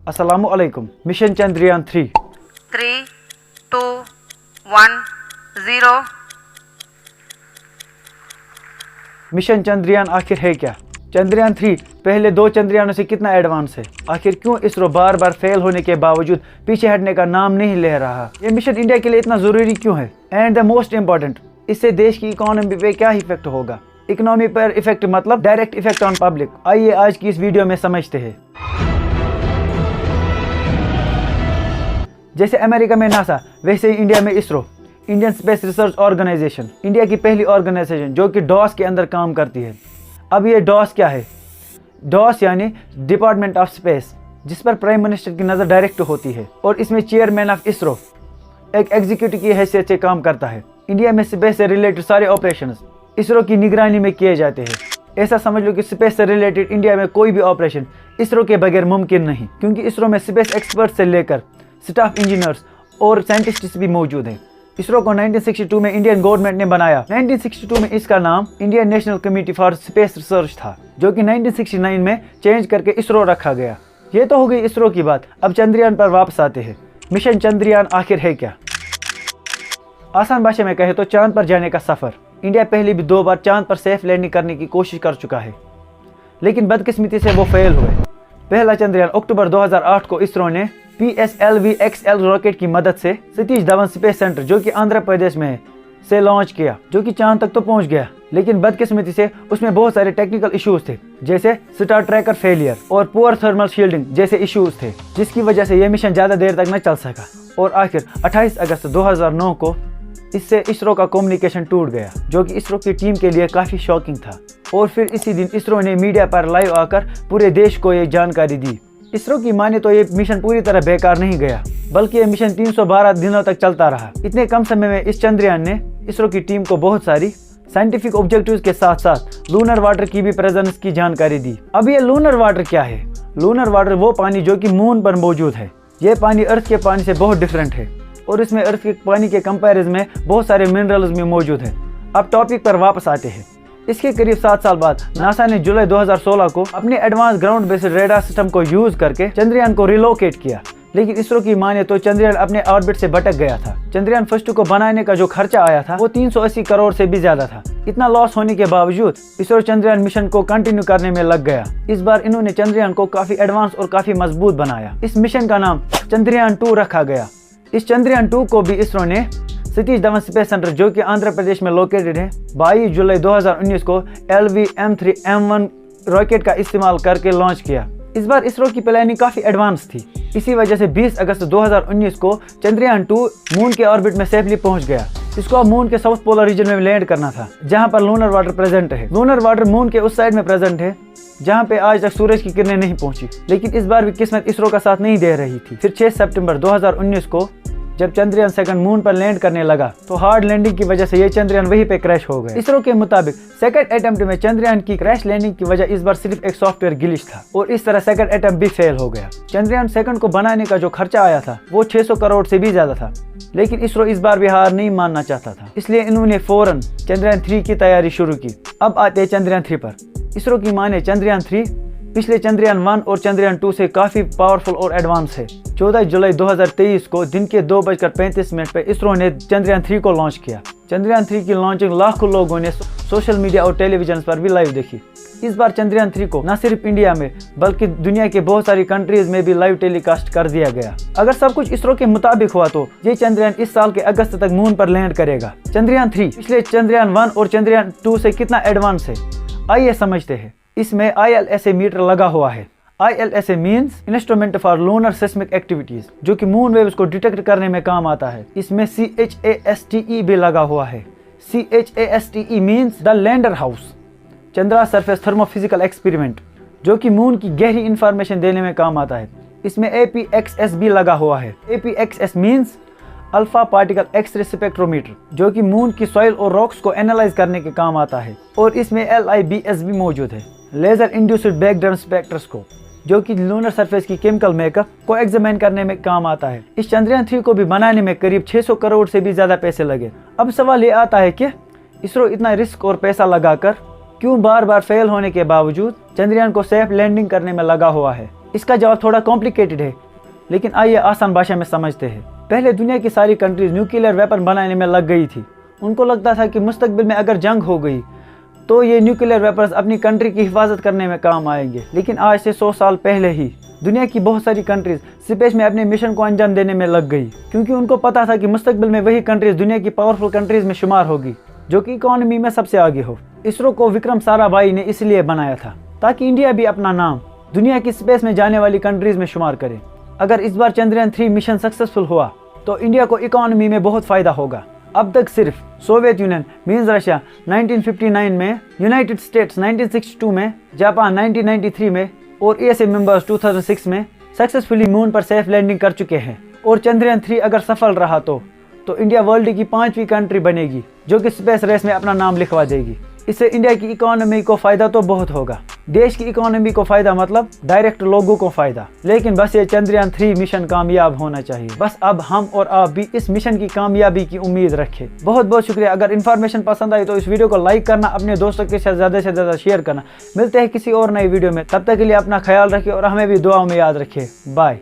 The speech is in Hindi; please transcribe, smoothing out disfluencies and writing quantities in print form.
अस्सलामु अलैकुम। मिशन चंद्रयान 3 3, 2, 1, 0। मिशन चंद्रयान आखिर है क्या? चंद्रयान 3 पहले 2 चंद्रयानों से कितना एडवांस है? आखिर क्यों इसरो बार बार फेल होने के बावजूद पीछे हटने का नाम नहीं ले रहा? ये मिशन इंडिया के लिए इतना जरूरी क्यों है? एंड द मोस्ट इम्पोर्टेंट, इससे देश की इकोनॉमी पे क्या इफेक्ट होगा? इकोनॉमी पर इफेक्ट मतलब डायरेक्ट इफेक्ट ऑन पब्लिक। आइए आज की इस वीडियो में समझते हैं। जैसे अमेरिका में नासा, वैसे ही इंडिया में ISRO, Indian space research organization, India की पहली ऑर्गेनाइजेशन जो कि डॉस के अंदर काम करती है। अब ये डॉस क्या है? डॉस यानी डिपार्टमेंट ऑफ स्पेस, जिस पर प्राइम मिनिस्टर की नज़र डायरेक्ट होती है और इसमें चेयरमैन ऑफ इसरो एक एग्जीक्यूटिव की हैसियत से काम करता है। इंडिया में स्पेस से रिलेटेड सारे ऑपरेशंस इसरो की निगरानी में किए जाते हैं। ऐसा समझ लो कि स्पेस से रिलेटेड इंडिया में कोई भी ऑपरेशन इसरो के बगैर मुमकिन नहीं, क्योंकि इसरो में स्पेस एक्सपर्ट से लेकर स्टाफ इंजीनियर्स और साइंटिस्ट्स भी मौजूद हैं। इसरो को 1962 में इंडियन गवर्नमेंट ने बनाया। 1962 में इसका नाम Indian national committee for space research था, जो कि 1969 में चेंज करके इसरो रखा गया। ये तो हो गई इसरो की बात। अब चंद्रयान पर वापस आते हैं। मिशन चंद्रयान आखिर है क्या? आसान भाषा में कहे तो चांद पर जाने का सफर। इंडिया पहले भी 2 बार चांद पर सेफ लैंडिंग करने की कोशिश कर चुका है, लेकिन बदकिस्मती से वो फेल हुए। पहला चंद्रयान अक्टूबर 2008 को इसरो ने PSLV-XL रॉकेट की मदद से सतीश धवन स्पेस सेंटर, जो कि आंध्र प्रदेश में है, से लॉन्च किया, जो कि चांद तक तो पहुंच गया, लेकिन बदकिस्मती से उसमें बहुत सारे टेक्निकल इश्यूज थे, जैसे स्टार ट्रैकर फेलियर और पुअर थर्मल शील्डिंग जैसे इश्यूज थे, जिसकी वजह से यह मिशन ज्यादा देर तक न चल सका। और आखिर 28 अगस्त 2009 को इससे इसरो का कम्युनिकेशन टूट गया, जो कि इसरो की टीम के लिए काफी शॉकिंग था। और फिर इसी दिन इसरो ने मीडिया पर लाइव आकर पूरे देश को ये जानकारी दी। इसरो की माने तो ये मिशन पूरी तरह बेकार नहीं गया, बल्कि ये मिशन 312 दिनों तक चलता रहा। इतने कम समय में इस चंद्रयान ने इसरो की टीम को बहुत सारी साइंटिफिक ऑब्जेक्टिव्स के साथ साथ लूनर वाटर की भी प्रेजेंस की जानकारी दी। अब ये लूनर वाटर क्या है? लूनर वाटर वो पानी जो कि मून पर मौजूद है। ये पानी अर्थ के पानी से बहुत डिफरेंट है और इसमें अर्थ के पानी के कंपैरिजन में बहुत सारे मिनरल्स भी मौजूद है। अब टॉपिक पर वापस आते हैं। इसके करीब 7 साल बाद नासा ने जुलाई 2016 को अपने advance ground based radar system को यूज करके चंद्रयान को रिलोकेट किया, लेकिन इसरो की माने तो चंद्रयान अपने ऑर्बिट से भटक गया था। चंद्रयान फर्स्ट को बनाने का जो खर्चा आया था वो 380 करोड़ से भी ज्यादा था। इतना लॉस होने के बावजूद इसरो चंद्रयान मिशन को कंटिन्यू करने में लग गया। इस बार इन्होंने चंद्रयान को काफी एडवांस और काफी मजबूत बनाया। इस मिशन का नाम चंद्रयान 2 रखा गया। इस चंद्रयान 2 को भी इसरो ने सतीश धवन स्पेस सेंटर, जो कि आंध्र प्रदेश में लोकेटेड है, 22 जुलाई 2019 को LV-M3M1 रॉकेट का इस्तेमाल करके लॉन्च किया। इस बार इसरो की प्लानिंग काफी एडवांस थी। इसी वजह से 20 अगस्त 2019 को चंद्रयान 2 मून के ऑर्बिट में सेफली पहुंच गया। इसको अब मून के साउथ पोलर रीजन में लैंड करना था, जहां पर लूनर वाटर प्रेजेंट है। लूनर वाटर मून के उस साइड में प्रेजेंट है जहां पे आज तक सूरज की किरणें नहीं पहुंची, लेकिन इस बार भी किस्मत इसरो का साथ नहीं दे रही थी। फिर 6 सितंबर 2019 को जब चंद्रयान 2 मून पर लैंड करने लगा, तो हार्ड लैंडिंग की वजह से ये चंद्रयान वहीं पे क्रैश हो गया। इसरो के मुताबिक सेकंड अटेम्प्ट में चंद्रयान की क्रैश लैंडिंग की वजह इस बार सिर्फ एक सॉफ्टवेयर ग्लिच था और इस तरह सेकंड अटेम्प्ट भी फेल हो गया। चंद्रयान 2 को बनाने का जो खर्चा आया था वो 600 करोड़ से भी ज्यादा था, लेकिन इसरो इस बार भी हार नहीं मानना चाहता था, इसलिए इन्होंने फौरन चंद्रयान 3 की तैयारी शुरू की। अब आते हैं चंद्रयान 3 पर। इसरो की माने चंद्रयान 3 पिछले चंद्रयान 1 और चंद्रयान 2 से काफी पावरफुल और एडवांस है। 14 जुलाई 2023 को दिन के 2:35 पर इसरो ने चंद्रयान 3 को लॉन्च किया। चंद्रयान 3 की लॉन्चिंग लाखों लोगों ने सोशल मीडिया और टेलीविजन पर भी लाइव देखी। इस बार चंद्रयान 3 को न सिर्फ इंडिया में बल्कि दुनिया के बहुत सारी कंट्रीज में भी लाइव टेलीकास्ट कर दिया गया। अगर सब कुछ इसरो के मुताबिक हुआ तो ये चंद्रयान इस साल के अगस्त तक मून पर लैंड करेगा। चंद्रयान 3 पिछले चंद्रयान 1 और चंद्रयान 2 से कितना एडवांस है, आइए समझते हैं। इसमें ILSA मीटर लगा हुआ है। ILSA means instrument for lunar seismic activities, जो कि मून वेव्स को डिटेक्ट करने में काम आता है। इसमें CHASTE भी लगा हुआ है। CHASTE means the lander house, Chandra surface thermophysical experiment, जो कि मून की गहरी इंफॉर्मेशन देने में काम आता है। इसमें APXS भी लगा हुआ है। APXS means alpha particle x ray spectrometer, जो कि मून की सॉइल और रॉक्स को एनालाइज करने के काम आता है। और इसमें LIBS भी मौजूद है, लेजर इंड्यूस्ड बैकग्राउंड स्पेक्ट्रोस्कोप, जो कि लूनर सरफेस की केमिकल मेकअप को एग्जामिन करने में काम आता है। इस चंद्रयान 3 को भी बनाने में करीब 600 करोड़ से भी ज्यादा पैसे लगे। अब सवाल ये आता है कि इसरो इतना रिस्क और पैसा लगाकर क्यों बार बार फेल होने के बावजूद चंद्रयान को सेफ लैंडिंग करने में लगा हुआ है? इसका जवाब थोड़ा कॉम्प्लिकेटेड है, लेकिन आइए आसान भाषा में समझते हैं। पहले दुनिया की सारी कंट्रीज न्यूक्लियर वेपन बनाने में लग गई थी। उनको लगता था कि मुस्तकबिल में अगर जंग हो गई तो ये न्यूक्लियर वेपन्स अपनी कंट्री की हिफाजत करने में काम आएंगे। लेकिन आज से 100 साल पहले ही दुनिया की बहुत सारी कंट्रीज स्पेस में अपने मिशन को अंजाम देने में लग गई, क्योंकि उनको पता था कि मुस्तकबिल में वही कंट्रीज दुनिया की पावरफुल कंट्रीज में शुमार होगी जो कि इकोनॉमी में सबसे आगे हो। इसरो को विक्रम साराभाई ने इसलिए बनाया था ताकि इंडिया भी अपना नाम दुनिया की स्पेस में जाने वाली कंट्रीज में शुमार करे। अगर इस बार चंद्रयान 3 मिशन सक्सेसफुल हुआ तो इंडिया को इकोनॉमी में बहुत फायदा होगा। अब तक सिर्फ सोवियत यूनियन मीन्स रशिया 1959 में, यूनाइटेड स्टेट्स 1962 में, जापान 1993 में और ESA मेंबर्स 2006 में सक्सेसफुली मून पर सेफ लैंडिंग कर चुके हैं। और चंद्रयान 3 अगर सफल रहा तो इंडिया वर्ल्ड की 5वीं कंट्री बनेगी जो कि स्पेस रेस में अपना नाम लिखवा देगी। इससे इंडिया की इकोनॉमी को फायदा तो बहुत होगा। देश की इकोनॉमी को फायदा मतलब डायरेक्ट लोगों को फायदा। लेकिन बस ये चंद्रयान 3 मिशन कामयाब होना चाहिए। बस अब हम और आप भी इस मिशन की कामयाबी की उम्मीद रखें। बहुत बहुत शुक्रिया। अगर इन्फॉर्मेशन पसंद आई तो इस वीडियो को लाइक करना, अपने दोस्तों के साथ ज़्यादा से ज़्यादा शेयर करना। मिलते हैं किसी और नई वीडियो में, तब तक के लिए अपना ख्याल रखिए और हमें भी दुआओं में याद रखिए। बाय।